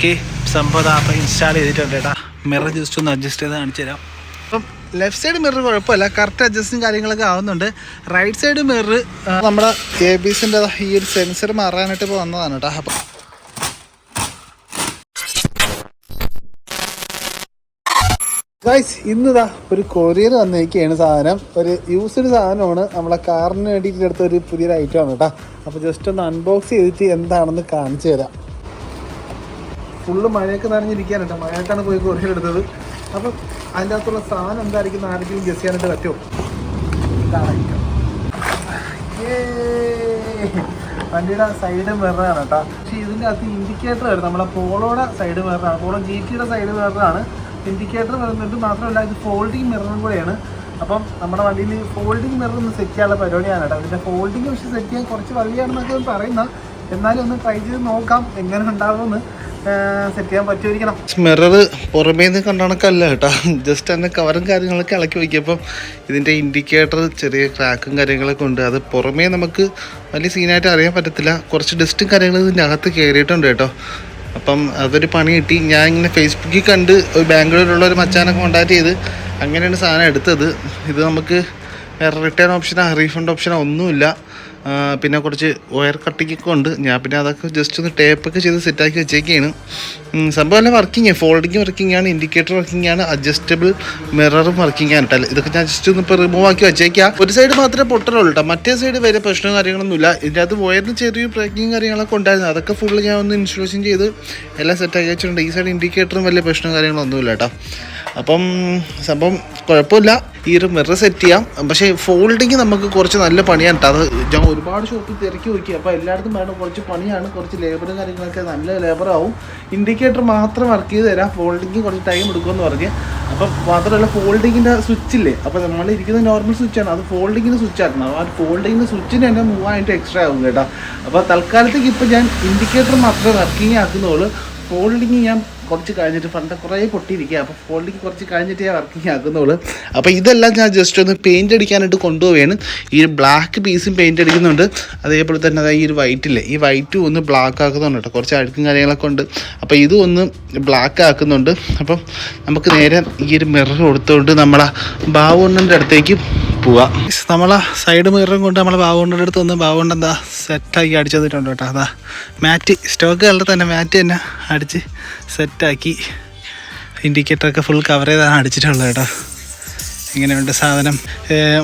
Okay സംഭവം അപ്പം install ചെയ്തിട്ടുണ്ട് കേട്ടോ. മിറർ ജസ്റ്റ് ഒന്ന് അഡ്ജസ്റ്റ് ചെയ്ത് കാണിച്ചു തരാം. അപ്പം ലെഫ്റ്റ് സൈഡ് മിറർ കുഴപ്പമില്ല, കറക്റ്റ് അഡ്ജസ്റ്റും കാര്യങ്ങളൊക്കെ ആവുന്നുണ്ട്. റൈറ്റ് സൈഡ് മിറർ നമ്മുടെ ABSൻ്റെ ഈ ഒരു സെൻസർ മാറാനായിട്ട് ഇപ്പോൾ വന്നതാണ് കേട്ടോ. അപ്പം ഗൈസ് ഇന്നിതാ ഒരു കൊറിയർ വന്നിരിക്കുകയാണ്. സാധനം ഒരു യൂസ്ഡ് സാധനമാണ്, നമ്മളെ കാറിന് വേണ്ടിയിട്ട് എടുത്ത ഒരു പുതിയൊരു ഐറ്റമാണ് കേട്ടോ. അപ്പോൾ ജസ്റ്റ് ഒന്ന് അൺബോക്സ് ചെയ്തിട്ട് എന്താണെന്ന് കാണിച്ചു തരാം. ഫുള്ള് മഴയൊക്കെ നനഞ്ഞിരിക്കാൻ കേട്ടോ, മഴയായിട്ടാണ് പോയി കൊറിയർ എടുത്തത്. അപ്പം അതിൻ്റെ അകത്തുള്ള സാധനം എന്തായിരിക്കും ആരെങ്കിലും ഗസ് ചെയ്യാനായിട്ട് പറ്റുമോ? ഇതായിരിക്കും വണ്ടിയുടെ സൈഡ് മിററാണ് കേട്ടോ. പക്ഷേ ഇതിൻ്റെ അകത്ത് ഇൻഡിക്കേറ്റർ വരും, നമ്മളെ പോളോയുടെ സൈഡ് മിററാണ്, പോളോ GTയുടെ സൈഡ് മിററാണ്. ഇൻഡിക്കേറ്റർ വരുന്നുണ്ട്, മാത്രമല്ല ഇത് ഫോൾഡിങ് മിററും കൂടെയാണ്. അപ്പം നമ്മുടെ വണ്ടിയിൽ ഫോൾഡിങ് മിറർ ഒന്ന് സെറ്റ് ചെയ്യാനുള്ള പരിപാടിയാണ് കേട്ടോ. അതിൻ്റെ ഫോൾഡിങ് പക്ഷേ സെറ്റ് ചെയ്യാൻ കുറച്ച് വഴിയാണെന്നൊക്കെ പറയുന്നത്. എന്നാലും ഒന്ന് ട്രൈ ചെയ്ത് നോക്കാം എങ്ങനെ ഉണ്ടാവുമെന്ന്. സെറ്റ് ചെയ്യാൻ പറ്റുമായിരിക്കണം. മിറർ പുറമേ നിന്ന് കണ്ടണക്കല്ല കേട്ടോ, ജസ്റ്റ് തന്നെ കവറും കാര്യങ്ങളൊക്കെ ഇളക്കി വയ്ക്കുമ്പം ഇതിൻ്റെ ഇൻഡിക്കേറ്റർ ചെറിയ ക്രാക്കും കാര്യങ്ങളൊക്കെ ഉണ്ട്. അത് പുറമേ നമുക്ക് വലിയ സീനായിട്ട് അറിയാൻ പറ്റത്തില്ല. കുറച്ച് ഡസ്റ്റും കാര്യങ്ങളും ഇതിൻ്റെ അകത്ത് കയറിയിട്ടുണ്ട് കേട്ടോ. അപ്പം അതൊരു പണി കിട്ടി. ഞാൻ ഇങ്ങനെ ഫേസ്ബുക്കിൽ കണ്ട് ഒരു ബാംഗ്ലൂരിലുള്ള ഒരു മച്ചാനെ കോൺടാക്ട് ചെയ്ത് അങ്ങനെയാണ് സാധനം എടുത്തത്. ഇത് നമുക്ക് വേറെ റിട്ടേൺ ഓപ്ഷനോ റീഫണ്ട് ഓപ്ഷനോ ഒന്നുമില്ല. പിന്നെ കുറച്ച് വയർ കട്ടിങ്ങൊക്കെ ഉണ്ട്. ഞാൻ പിന്നെ അതൊക്കെ ജസ്റ്റ് ഒന്ന് ടേപ്പൊക്കെ ചെയ്ത് സെറ്റാക്കി വെച്ചേക്കാണ്. സംഭവം എല്ലാം വർക്കിംഗ്, ഫോൾഡിങ് വർക്കിംഗ് ആണ്, ഇൻഡിക്കേറ്റർ വർക്കിംഗ് ആണ്, അഡ്ജസ്റ്റബിൾ മിററും വർക്കിംഗ് ആണ് കേട്ടോ. ഇതൊക്കെ ഞാൻ ജസ്റ്റ് ഒന്ന് ഇപ്പോൾ റിമൂവ് ആക്കി വെച്ചേക്കാം. ഒരു സൈഡ് മാത്രമേ പൊട്ടലുള്ളൂ കേട്ടോ, മറ്റേ സൈഡ് വരെ പ്രശ്നവും കാര്യങ്ങളൊന്നുമില്ല. ഇതിൻ്റെ അത് വയറിന് ചെറിയ ബ്രേക്കിങ് കാര്യങ്ങളൊക്കെ ഉണ്ടായിരുന്നു, അതൊക്കെ ഫുള്ള് ഞാൻ ഒന്ന് ഇൻസ്റ്റലേഷൻ ചെയ്ത് എല്ലാം സെറ്റാക്കി വെച്ചിട്ടുണ്ട്. ഈ സൈഡ് ഇൻഡിക്കേറ്ററും വലിയ പ്രശ്നവും കാര്യങ്ങളൊന്നുമില്ല കേട്ടോ. അപ്പം സംഭവം കുഴപ്പമില്ല. ഈ ഒരു മിറർ സെറ്റ് ചെയ്യാം, പക്ഷേ ഫോൾഡിങ് നമുക്ക് കുറച്ച് നല്ല പണിയാണ് കേട്ടോ. അത് ഞാൻ ഒരുപാട് ഷോപ്പിൽ തിരക്കി നോക്കി, അപ്പോൾ എല്ലായിടത്തും വേണം, കുറച്ച് പണിയാണ്, കുറച്ച് ലേബറും കാര്യങ്ങളൊക്കെ നല്ല ലേബറാവും. ഇൻഡിക്കേറ്റർ മാത്രം വർക്ക് ചെയ്ത് തരാം, ഫോൾഡിങ് കുറച്ച് ടൈം എടുക്കുമെന്ന് പറഞ്ഞ്. അപ്പം മാത്രമല്ല ഫോൾഡിങ്ങിൻ്റെ സ്വിച്ചില്ലേ, അപ്പോൾ നമ്മളിരിക്കുന്ന നോർമൽ സ്വിച്ചാണ്, അത് ഫോൾഡിങ്ങിൻ്റെ സ്വിച്ചായിരുന്നു. ആ ഫോൾഡിങ്ങിൻ്റെ സ്വിച്ചിന് തന്നെ 3000 എക്സ്ട്രാ ആവും കേട്ടോ. അപ്പോൾ തൽക്കാലത്തേക്ക് ഇപ്പോൾ ഞാൻ ഇൻഡിക്കേറ്റർ മാത്രമേ വർക്കിംഗ് ആക്കുന്നുള്ളൂ. ഫോൾഡിങ് ഞാൻ കുറച്ച് കഴിഞ്ഞിട്ട് ഫണ്ട് കുറേ പൊട്ടിയിരിക്കുക, അപ്പോൾ ഫോൾഡിങ് കുറച്ച് കഴിഞ്ഞിട്ട് ഞാൻ വർക്കിംഗ് ആക്കുന്നുള്ളൂ. അപ്പോൾ ഇതെല്ലാം ഞാൻ ജസ്റ്റ് ഒന്ന് പെയിൻറ്റ് അടിക്കാനായിട്ട് കൊണ്ടുപോവുകയാണ്. ഈ ബ്ലാക്ക് പീസും പെയിൻറ്റ് അടിക്കുന്നുണ്ട്, അതേപോലെ തന്നെ അതായത് ഈ ഒരു വൈറ്റില്ലേ, ഈ വൈറ്റും ഒന്ന് ബ്ലാക്ക് ആക്കുന്നുണ്ട് കേട്ടോ. കുറച്ച് അഴുക്കും കാര്യങ്ങളൊക്കെ ഉണ്ട്, അപ്പോൾ ഇതും ഒന്ന് ബ്ലാക്ക് ആക്കുന്നുണ്ട്. അപ്പം നമുക്ക് നേരെ ഈ ഒരു മിറർ കൊടുത്തുകൊണ്ട് നമ്മളെ ബാവുണ്ണൻ്റെ അടുത്തേക്ക് പോവാം. നമ്മളെ സൈഡ് മിററും കൊണ്ട് നമ്മളെ ബാവുണ്ണൻ്റെ അടുത്ത് വന്ന് ബാവുണ്ണ എന്താ സെറ്റാക്കി അടിച്ചു തന്നിട്ടുണ്ട് കേട്ടോ. അതാ മാറ്റ് സ്റ്റോക്ക് കളർ തന്നെ മാറ്റ് തന്നെ അടിച്ച് സെറ്റാക്കി, ഇൻഡിക്കേറ്ററൊക്കെ ഫുൾ കവർ ചെയ്താണ് അടിച്ചിട്ടുള്ളത് കേട്ടോ. ഇങ്ങനെയുണ്ട് സാധനം,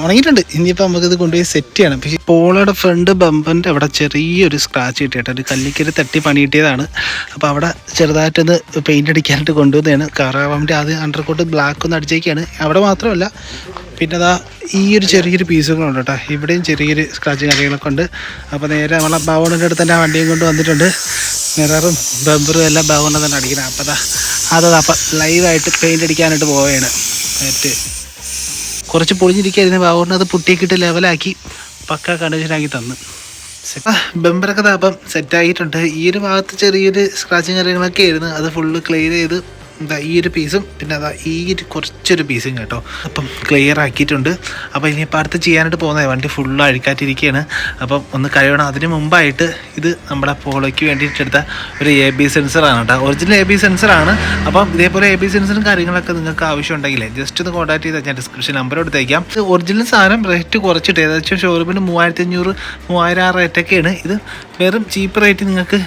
ഉണങ്ങിയിട്ടുണ്ട്. ഇനിയിപ്പോൾ നമുക്കിത് കൊണ്ടുപോയി സെറ്റ് ചെയ്യണം. പക്ഷേ പോളോയുടെ ഫ്രണ്ട് ബമ്പറിൻ്റെ അവിടെ ചെറിയൊരു സ്ക്രാച്ച് കിട്ടിയിട്ട് ഒരു കല്ലിക്കര് തട്ടി പണി കിട്ടിയതാണ്. അപ്പോൾ അവിടെ ചെറുതായിട്ടൊന്ന് പെയിൻ്റ് അടിക്കാനായിട്ട് കൊണ്ടുവന്നതാണ്. കാറാവാൻ്റെ ആദ്യം അണ്ടർകോട്ട് ബ്ലാക്ക് ഒന്ന് അടിച്ചേക്കാണ്. അവിടെ മാത്രമല്ല, പിന്നെ അതാ ഈ ഒരു ചെറിയൊരു പീസുകളുണ്ട് കേട്ടോ, ഇവിടെയും ചെറിയൊരു സ്ക്രാച്ചും കാര്യങ്ങളൊക്കെ ഉണ്ട്. അപ്പോൾ നേരെ നമ്മളെ ബാവോണിൻ്റെ അടുത്ത് തന്നെ ആ വണ്ടിയും കൊണ്ട് വന്നിട്ടുണ്ട്. മിററും ബമ്പറും എല്ലാം ബാവോണ്ട തന്നെ അടിക്കണം. അപ്പോൾ അതാ അപ്പം ലൈവായിട്ട് പെയിൻ്റ് അടിക്കാനായിട്ട് പോവുകയാണ്. നേരിട്ട് കുറച്ച് പൊളിഞ്ഞിരിക്കുകയായിരുന്നു, ബാവോണ്ട് അത് പുട്ടിയൊക്കെ ലെവലാക്കി പക്ക കണ്ടീഷനാക്കി തന്നു. ബമ്പറൊക്കെ അപ്പം സെറ്റായിട്ടുണ്ട്. ഈ ഒരു ഭാഗത്ത് ചെറിയൊരു സ്ക്രാച്ചും കാര്യങ്ങളൊക്കെ ആയിരുന്നു, അത് ഫുള്ള് ക്ലിയർ ചെയ്ത് എന്താ ഈ ഒരു പീസും പിന്നെ അതാ ഈ ഒരു കുറച്ചൊരു പീസും കേട്ടോ അപ്പം ക്ലിയർ ആക്കിയിട്ടുണ്ട്. അപ്പോൾ ഇനിയിപ്പോൾ അടുത്ത് ചെയ്യാനായിട്ട് പോകുന്നത്, വണ്ടി ഫുള്ള് അഴുക്കാറ്റിരിക്കുകയാണ്. അപ്പം ഒന്ന് കഴിയണം. അതിന് മുമ്പായിട്ട് ഇത് നമ്മുടെ പോളോയ്ക്ക് വേണ്ടിയിട്ടെടുത്ത ഒരു ABS സെൻസറാണ് കേട്ടോ, ഒറിജിനൽ ABS സെൻസറാണ്. അപ്പം ഇതേപോലെ ABS സെൻസറും കാര്യങ്ങളൊക്കെ നിങ്ങൾക്ക് ആവശ്യമുണ്ടെങ്കിൽ ജസ്റ്റ് ഒന്ന് കോൺടാക്ട് ചെയ്താൽ ഞാൻ ഡിസ്ക്രിപ്ഷൻ നമ്പർ കൊടുത്തേക്കാം. ഇത് ഒറിജിനൽ സാധനം റേറ്റ് കുറച്ചിട്ട് ഏകദേശം ഷോറൂമിന് 3500 3000 ആ റേറ്റൊക്കെയാണ്. ഇത് വെറും ചീപ്പ് റേറ്റ് നിങ്ങൾക്ക്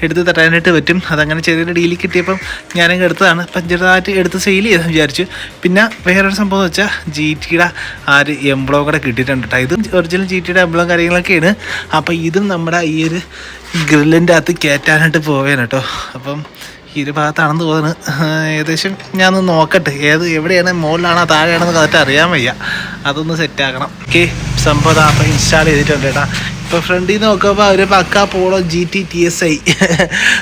എടുത്ത് തരാനായിട്ട് പറ്റും. അതങ്ങനെ ചെറിയൊരു ഡീലിൽ കിട്ടിയപ്പം ഞാനങ്ങ് എടുത്തതാണ്. അപ്പം ചെറുതായിട്ട് എടുത്ത് സെയിൽ ചെയ്തെന്ന് വിചാരിച്ചു. പിന്നെ വേറൊരു സംഭവം എന്ന് വെച്ചാൽ GTയുടെ ആ ഒരു എംബ്ലോ കൂടെ കിട്ടിയിട്ടുണ്ട് കേട്ടോ. ഇത് ഒറിജിനൽ GTയുടെ എംബ്ലോ കാര്യങ്ങളൊക്കെയാണ്. അപ്പോൾ ഇതും നമ്മുടെ ഈ ഒരു ഗ്രില്ലിൻ്റെ അകത്ത് കയറ്റാനായിട്ട് പോവുകയാണ് കേട്ടോ. അപ്പം ഈ ഒരു ഭാഗത്താണെന്ന് തോന്നുന്നത്. ഏകദേശം ഞാനൊന്ന് നോക്കട്ടെ എവിടെയാണ്, മുകളിലാണോ താഴെയാണെന്ന് കറക്റ്റ് അറിയാൻ വയ്യ. അതൊന്ന് സെറ്റാക്കണം. ഓക്കെ സംഭവം അപ്പം ഇൻസ്റ്റാൾ ചെയ്തിട്ടുണ്ട് കേട്ടോ. ഇപ്പോൾ ഫ്രണ്ടിൽ നിന്ന് നോക്കുമ്പോൾ ഒരു പക്ക പോളോ GT TSI.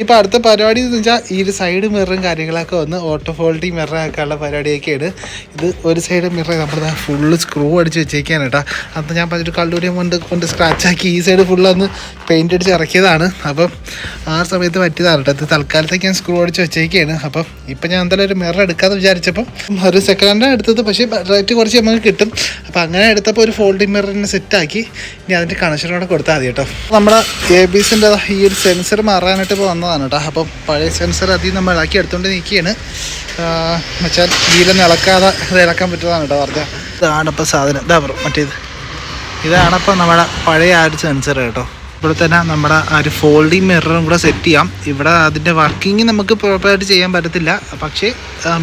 ഇപ്പോൾ അടുത്ത പരിപാടി എന്ന് വെച്ചാൽ ഈ ഒരു സൈഡ് മിററും കാര്യങ്ങളൊക്കെ വന്ന് ഓട്ടോ ഫോൾഡിങ് മിറർ ആക്കാനുള്ള പരിപാടിയൊക്കെയാണ്. ഇത് ഒരു സൈഡ് മിറർ നമ്മൾ ഫുള്ള് സ്ക്രൂ അടിച്ച് വെച്ചേക്കാണ് കേട്ടോ. അന്ന് ഞാൻ പറഞ്ഞിട്ട് കള്ളൂരിയും കൊണ്ട് സ്ക്രാച്ചാക്കി ഈ സൈഡ് ഫുള്ളൊന്ന് പെയിൻ്റ് അടിച്ച് ഇറക്കിയതാണ്. അപ്പം ആ സമയത്ത് പറ്റിയതാണ് കേട്ടോ. ഇത് തൽക്കാലത്തേക്ക് ഞാൻ സ്ക്രൂ അടിച്ച് വെച്ചേക്കാണ്. അപ്പം ഇപ്പം ഞാൻ എന്തായാലും ഒരു മിറർ എടുക്കാമെന്ന് വിചാരിച്ചപ്പം ഒരു സെക്കൻഡ് ഹാൻഡാണ് എടുത്തത്, പക്ഷേ റേറ്റ് കുറച്ച് നമുക്ക് കിട്ടും. അപ്പോൾ അങ്ങനെ എടുത്തപ്പോൾ ഒരു ഫോൾഡിംഗ് മിററിനെ സെറ്റാക്കി ഇനി അതിൻ്റെ കണക്ഷനോടെ കൊടുത്താൽ മതി കേട്ടോ. നമ്മുടെ ABSൻ്റെ ഈ ഒരു സെൻസർ മാറാനായിട്ട് ഇപ്പോൾ വന്നതാണ് കേട്ടോ. അപ്പം പഴയ സെൻസർ അതിൽ നമ്മൾ ഇളക്കി എടുത്തുകൊണ്ട് നിൽക്കുകയാണ്. വെച്ചാൽ വീലൊന്നും ഇളക്കാതെ ഇത് ഇളക്കാൻ പറ്റുന്നതാണ് കേട്ടോ പറഞ്ഞാൽ. ഇതാണിപ്പോൾ സാധനം, ഇതാ മറ്റേത്, ഇതാണിപ്പോൾ നമ്മുടെ പഴയ ആ ഒരു സെൻസർ കേട്ടോ. ഇവിടെ തന്നെ നമ്മുടെ ആ ഒരു ഫോൾഡിങ് മിററും കൂടെ സെറ്റ് ചെയ്യാം. ഇവിടെ അതിൻ്റെ വർക്കിംഗ് നമുക്ക് പ്രോപ്പറായിട്ട് ചെയ്യാൻ പറ്റത്തില്ല, പക്ഷേ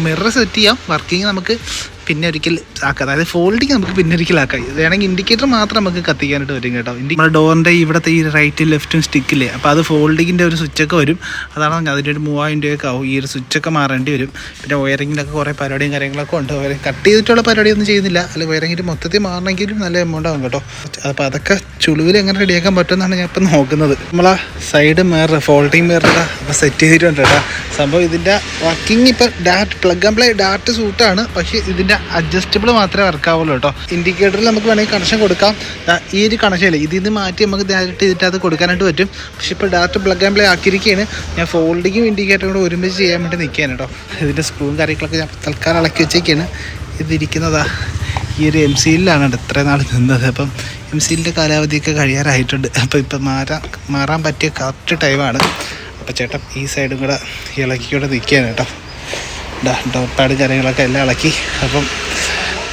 മിറർ സെറ്റ് ചെയ്യാം. വർക്കിംഗ് നമുക്ക് പിന്നെ ഒരിക്കൽ ആക്കാം, അതായത് ഫോൾഡിങ് നമുക്ക് പിന്നെ ഒരിക്കലാക്കാം. വേണമെങ്കിൽ ഇൻഡിക്കേറ്റർ മാത്രം നമുക്ക് കത്തിക്കാനായിട്ട് വരും കേട്ടോ. നമ്മുടെ ഡോറിൻ്റെ ഇവിടുത്തെ ഈ റൈറ്റും ലെഫ്റ്റും സ്റ്റിക്കില്ലേ, അപ്പോൾ അത് ഫോൾഡിങ്ങിൻ്റെ ഒരു സ്വിച്ചൊക്കെ വരും. അതാണ് അതിൻ്റെ ഒരു 3000 രൂപയൊക്കെ ആവും. ഈ ഒരു സ്വിച്ചൊക്കെ മാറേണ്ടി വരും. പിന്നെ വയറിങ്ങിലൊക്കെ കുറേ പരിപാടിയും കാര്യങ്ങളൊക്കെ ഉണ്ട്. കട്ട് ചെയ്തിട്ടുള്ള പരിപാടിയൊന്നും ചെയ്യുന്നില്ല, അല്ലെങ്കിൽ വയറിങ്ങിൻ്റെ മൊത്തത്തിൽ മാറണമെങ്കിലും നല്ല എമൗണ്ട് ആവും കേട്ടോ. അപ്പോൾ അതൊക്കെ ചുളിവിൽ എങ്ങനെ റെഡിയാക്കാൻ പറ്റുമെന്നാണ് ഞാൻ ഇപ്പം നോക്കുന്നത്. നമ്മളാ സൈഡ് മിറർ ഫോൾഡിങ് മിററാ അപ്പോൾ സെറ്റ് ചെയ്തിട്ടുണ്ട് കേട്ടോ. സംഭവം ഇതിൻ്റെ വർക്കിംഗ് ഇപ്പോൾ പ്ലഗ് ആൻഡ് പ്ലേ ഡയറക്റ്റ് സൂട്ടാണ്, പക്ഷേ ഇതിൻ്റെ അഡ്ജസ്റ്റബിൾ മാത്രമേ വർക്കാവുള്ളൂ കേട്ടോ. ഇൻഡിക്കേറ്ററിൽ നമുക്ക് വേണമെങ്കിൽ കണക്ഷൻ കൊടുക്കാം. ഈ ഒരു കണക്ഷനില്ല, ഇതിൽ നിന്ന് മാറ്റി നമുക്ക് ഡയറക്റ്റ് ചെയ്തിട്ട് അത് കൊടുക്കാനായിട്ട് പറ്റും. പക്ഷേ ഇപ്പോൾ ഡയറക്റ്റ് പ്ലഗ് ആൻഡ് പ്ലേ ആക്കിയിരിക്കുകയാണ്. ഞാൻ ഫോൾഡിങ്ങും ഇൻഡിക്കേറ്ററും കൂടെ ഒരുമിച്ച് ചെയ്യാൻ വേണ്ടി നിൽക്കുകയാണ് കേട്ടോ. ഇതിൻ്റെ സ്ക്രൂവും കാര്യങ്ങളൊക്കെ ഞാൻ തൽക്കാലം ഇളക്കി വെച്ചേക്കാണ്. ഇതിരിക്കുന്നതാ ഈ ഒരു MCയിലാണ് ഇത്രയും നാൾ നിന്നത്. അപ്പം MCയിൻ്റെ കാലാവധിയൊക്കെ കഴിയാറായിട്ടുണ്ട്. അപ്പോൾ ഇപ്പം മാറാൻ പറ്റിയ കറക്റ്റ് ടൈമാണ്. അപ്പോൾ ചേട്ടൻ ഈ സൈഡും കൂടെ ഇളക്കിക്കൂടെ നിൽക്കുകയാണ് കേട്ടോ. ഡോർപാഡ് കാര്യങ്ങളൊക്കെ എല്ലാം ഇളക്കി. അപ്പം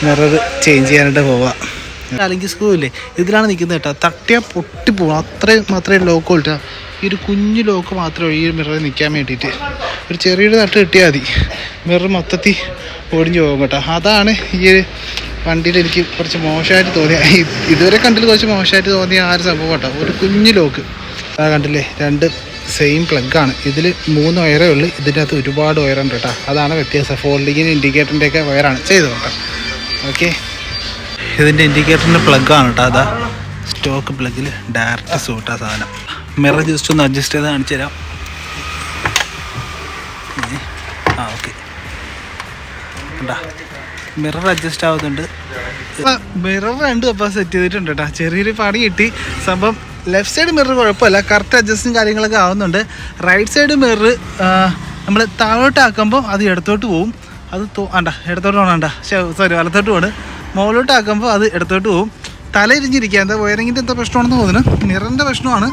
മിറർ ചേഞ്ച് ചെയ്യാനായിട്ട് പോവാം. അല്ലെങ്കിൽ സ്ക്രൂ ഇല്ലേ, ഇതിലാണ് നിൽക്കുന്നത് കേട്ടോ. തട്ടിയാൽ പൊട്ടിപ്പോകും, അത്രയും മാത്രമേ ലോക്ക് ഉള്ളൂ. ഈ ഒരു കുഞ്ഞു ലോക്ക് മാത്രമേ ഈ മിററിൽ നിൽക്കാൻ വേണ്ടിയിട്ട്. ഒരു ചെറിയൊരു തട്ട് കിട്ടിയാൽ മതി, മിറർ മൊത്തത്തിൽ ഒടിഞ്ഞു പോകും കേട്ടോ. അതാണ് ഈ ഒരു വണ്ടിയിൽ എനിക്ക് കുറച്ച് മോശമായിട്ട് തോന്നിയ, ഇതുവരെ കണ്ടിൽ കുറച്ച് മോശമായിട്ട് തോന്നിയ ആ ഒരു സംഭവം കേട്ടോ. ഒരു കുഞ്ഞു ലോക്ക് കണ്ടില്ലേ, 2 സെയിം പ്ലഗ്ഗാണ്. ഇതിൽ 3 വയറേ ഉള്ളൂ, ഇതിൻ്റെ അകത്ത് ഒരുപാട് വയറുണ്ട് കേട്ടോ. അതാണ് വ്യത്യാസം. ഫോൾഡിങ്ങിന് ഇൻഡിക്കേറ്ററിൻ്റെയൊക്കെ വയറാണ് ചെയ്തത് കേട്ടോ. ഓക്കെ, ഇതിൻ്റെ ഇൻഡിക്കേറ്ററിൻ്റെ പ്ലഗ്ഗാണ് കേട്ടോ. അതാ സ്റ്റോക്ക് പ്ലഗിൽ ഡയറക്റ്റ് സൂട്ടാ സാധനം. മിറർ ജസ്റ്റ് ഒന്ന് അഡ്ജസ്റ്റ് ചെയ്ത് കാണിച്ചു തരാം. ഓക്കെ, ഉണ്ടാ മിറർ അഡ്ജസ്റ്റ് ആവുന്നുണ്ട്. മിറർ 2 അപ്പോൾ സെറ്റ് ചെയ്തിട്ടുണ്ട് കേട്ടോ. ചെറിയൊരു പണി കിട്ടി. സംഭവം ലെഫ്റ്റ് സൈഡ് മിറർ കുഴപ്പമില്ല, കറക്റ്റ് അഡ്ജസ്റ്റും കാര്യങ്ങളൊക്കെ ആവുന്നുണ്ട്. റൈറ്റ് സൈഡ് മിറർ നമ്മൾ താഴോട്ടാക്കുമ്പോൾ അത് ഇടത്തോട്ട് പോവും. അത് ഇടത്തോട്ട് പോകണണ്ട, സോറി വലത്തോട്ട് പോണ്. മുകളിലോട്ടാക്കുമ്പോൾ അത് ഇടത്തോട്ട് പോവും. തല ഇരിഞ്ഞിരിക്കുക, എന്താ വയറിങ്ങിൻ്റെ എന്താ പ്രശ്നമാണെന്ന് തോന്നുന്നു. മിററിൻ്റെ പ്രശ്നമാണ്.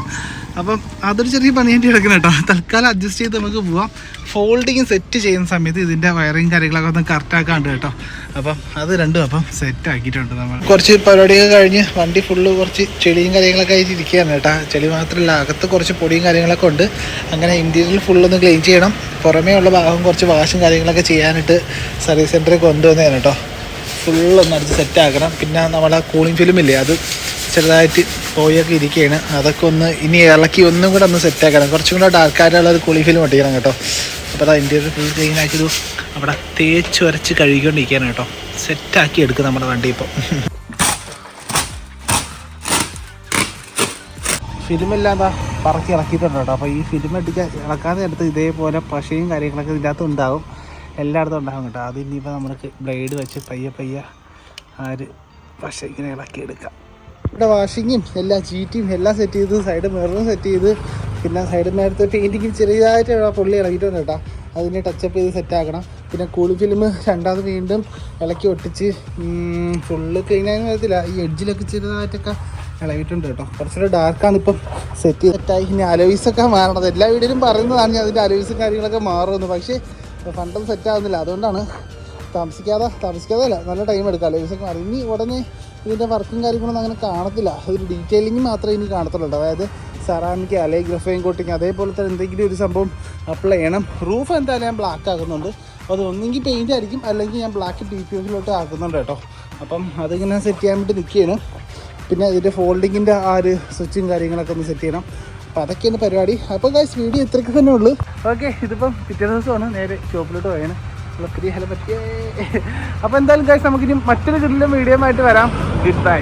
അപ്പം അതൊരു ചെറിയ പണിയായിട്ട് കിടക്കണം കേട്ടോ. തൽക്കാലം അഡ്ജസ്റ്റ് ചെയ്ത് നമുക്ക് പോവാം. ഫോൾഡിങ് സെറ്റ് ചെയ്യുന്ന സമയത്ത് ഇതിൻ്റെ വയറിങ് കാര്യങ്ങളൊക്കെ ഒന്ന് കറക്റ്റാക്കാണ്ട് കേട്ടോ. അപ്പം അത് രണ്ടും അപ്പം സെറ്റ് ആക്കിയിട്ടുണ്ട് നമ്മൾ. കുറച്ച് പരിപാടിയൊക്കെ കഴിഞ്ഞ് വണ്ടി ഫുള്ള് കുറച്ച് ചെളിയും കാര്യങ്ങളൊക്കെ ആയിട്ട് ഇരിക്കുകയാണ് കേട്ടോ. ചെളി മാത്രമല്ല, അകത്ത് കുറച്ച് പൊടിയും കാര്യങ്ങളൊക്കെ ഉണ്ട്. അങ്ങനെ ഇൻറ്റീരിയൽ ഫുള്ളൊന്ന് ക്ലീൻ ചെയ്യണം. പുറമേ ഉള്ള ഭാഗം കുറച്ച് വാഷും കാര്യങ്ങളൊക്കെ ചെയ്യാനായിട്ട് സർവീസ് സെൻറ്ററിൽ കൊണ്ടുവന്നതാണ് കേട്ടോ. ഫുള്ളൊന്ന് അടിച്ച് സെറ്റാക്കണം. പിന്നെ നമ്മളെ കൂളിംഗ് ഫിലിമില്ലേ, അത് ചെറുതായിട്ട് പോയൊക്കെ ഇരിക്കുകയാണ്. അതൊക്കെ ഒന്ന് ഇനി ഇളക്കി ഒന്നും കൂടെ ഒന്ന് സെറ്റാക്കണം. കുറച്ചും കൂടെ ഡാർക്കായിട്ടുള്ള ഒരു കൂളിംഗ് ഫിലിം ഒട്ടിക്കണം കേട്ടോ. അപ്പോൾ അത് ഇൻറ്റീരിയർ ഫുൾ ക്ലീൻ ആക്കിയത് അവിടെ തേച്ച് വരച്ച് കഴുകിക്കൊണ്ടിരിക്കുകയാണ് കേട്ടോ. സെറ്റാക്കി എടുക്കും നമ്മുടെ വണ്ടി ഇപ്പോൾ. ഫിലിമെല്ലാം എന്താ പറക്കി ഇളക്കിയിട്ടുണ്ട് കേട്ടോ. അപ്പോൾ ഈ ഫിലിം ഇളക്കാതെ എടുത്ത് ഇതേപോലെ പശയും കാര്യങ്ങളൊക്കെ ഇതിൻ്റെ അകത്ത് ഉണ്ടാവും, എല്ലായിടത്തും ഉണ്ടാകും കേട്ടോ. അത് ഇനിയിപ്പോൾ നമുക്ക് ബ്ലേഡ് വെച്ച് പയ്യെ ആ ഒരു പശ ഇങ്ങനെ ഇളക്കിയെടുക്കാം. ഇവിടെ വാഷിങ്ങും എല്ലാം ചീറ്റിയും എല്ലാം സെറ്റ് ചെയ്ത് സൈഡ് മിററും സെറ്റ് ചെയ്ത് പിന്നെ സൈഡ് മേലത്തെ പെയിൻറ്റിങ്ങും ചെറിയതായിട്ട് പൊള്ളി ഇളകിയിട്ടുണ്ട് കേട്ടോ. അതിനെ ടച്ചപ്പ് ചെയ്ത് സെറ്റാക്കണം. പിന്നെ കൂളിംഗ് ഫിലിം രണ്ടാമത് വീണ്ടും ഇളക്കി ഒട്ടിച്ച് ഫുള്ള് ക്ലീനായെന്ന് വരത്തില്ല, ഈ എഡ്ജിലൊക്കെ ചെറുതായിട്ടൊക്കെ ഇളകിയിട്ടുണ്ട് കേട്ടോ. കുറച്ചുകൂടെ ഡാർക്കാണ് ഇപ്പം സെറ്റായി. ഇനി അലോയ്സൊക്കെ മാറണത് എല്ലാ വീഡിയോയിലും പറയുന്നതാണ് ഞാൻ അതിൻ്റെ അലോയ്സും കാര്യങ്ങളൊക്കെ മാറുമെന്ന്. പക്ഷേ ഫണ്ടൊന്നും സെറ്റാകുന്നില്ല, അതുകൊണ്ടാണ് താമസിക്കാതെ അല്ല, നല്ല ടൈം എടുക്കാം. അലോയ്സൊക്കെ മാറി. ഇനി ഉടനെ ഇതിൻ്റെ വർക്കും കാര്യങ്ങളൊന്നും അങ്ങനെ കാണത്തില്ല. ഒരു ഡീറ്റെയിലിംഗ് മാത്രമേ ഇനി കാണത്തുള്ളൂ. അതായത് സെറാമിക് അല്ലെങ്കിൽ ഗ്രഫൈൻ കോട്ടിങ് അതേപോലെ തന്നെ എന്തെങ്കിലും ഒരു സംഭവം അപ്ലൈ ചെയ്യണം. റൂഫ് എന്തായാലും ഞാൻ ബ്ലാക്ക് ആക്കുന്നുണ്ട്. അപ്പോൾ അത് ഒന്നെങ്കിൽ പെയിൻ്റ് ആയിരിക്കും, അല്ലെങ്കിൽ ഞാൻ ബ്ലാക്ക് TPFിലോട്ട് ആക്കുന്നുണ്ട് കേട്ടോ. അപ്പം അതിങ്ങനെ സെറ്റ് ചെയ്യാൻ വേണ്ടി നിൽക്കുകയാണ്. പിന്നെ ഇതിൻ്റെ ഫോൾഡിങ്ങിൻ്റെ ആ ഒരു സ്വിച്ചും കാര്യങ്ങളൊക്കെ ഒന്ന് സെറ്റ് ചെയ്യണം. അപ്പോൾ അതൊക്കെയാണ് പരിപാടി. അപ്പോൾ ഗൈസ് വീഡിയോ ഇത്രയ്ക്ക് തന്നെ ഉള്ളൂ. ഓക്കെ, ഇതിപ്പം പിറ്റേ ദിവസമാണ് നേരെ ഷോപ്പിലോട്ട് പോയാണ്. ഒത്തിരി ഹെൽപ്പ് പറ്റിയേ. അപ്പോൾ എന്തായാലും ഗൈസ് നമുക്കിനി മറ്റൊരു കിടിലൻ വീഡിയോ ആയിട്ട് വരാം. Good bye.